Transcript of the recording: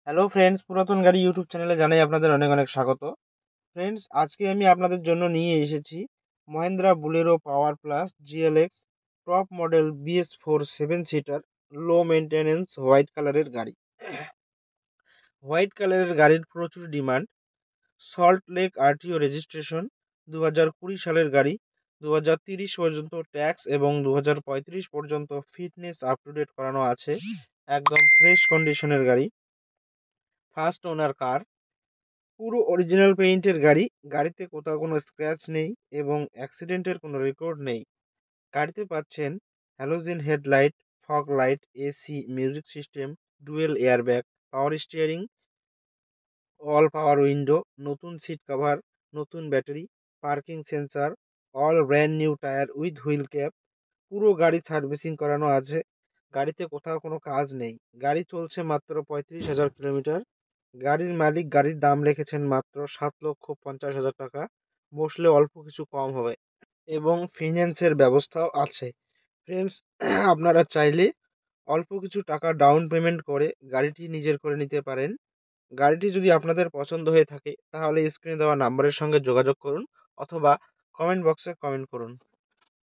Hello friends, পুরাতন গাড়ি YouTube চ্যানেলে জানাই আপনাদের অনেক অনেক স্বাগত। ফ্রেন্ডস, আজকে আমি আপনাদের জন্য নিয়ে এসেছি Mahindra Bolero power plus GLX top model BS4 7 seater low maintenance white কালারের গাড়ি। হোয়াইট কালারের গাড়ির প্রচুর demand. Salt Lake RTO registration, 2020 সালের গাড়ি। 2030 পর্যন্ত ট্যাক্স এবং 2035 পর্যন্ত ফিটনেস আপ টু ডেট করানো আছে। একদম ফ্রেশ কন্ডিশনের গাড়ি, ফার্স্ট ওনার কার, পুরো অরিজিনাল পেইন্টের গাড়ি। গাড়িতে কোথাও কোনো স্ক্র্যাচ নেই এবং অ্যাক্সিডেন্টের কোনো রেকর্ড নেই। গাড়িতে পাচ্ছেন halogen headlight, fog light, AC, music system, dual airbag, power steering, all power window, নতুন সিট কভার, নতুন battery, parking sensor, all brand new tyre with wheel cap. পুরো গাড়ি সার্ভিসিং করানো আছে। গাড়িতে কোথাও কোনো কাজ নেই। গাড়ি চলছে মাত্র 35,000 কিলোমিটার। গাড়ির মালিক গাড়ির দাম রেখেছেন মাত্র 7,50,000 টাকা। বসলে অল্প কিছু কম হবে এবং ফিন্যান্সের ব্যবস্থাও আছে। ফ্রেন্ডস, আপনারা চাইলে অল্প কিছু টাকা ডাউন পেমেন্ট করে গাড়িটি নিজের করে নিতে পারেন। গাড়িটি যদি আপনাদের পছন্দ হয়ে থাকে তাহলে স্ক্রিনে দেওয়া নাম্বারের সঙ্গে যোগাযোগ করুন অথবা কমেন্ট বক্সে কমেন্ট করুন।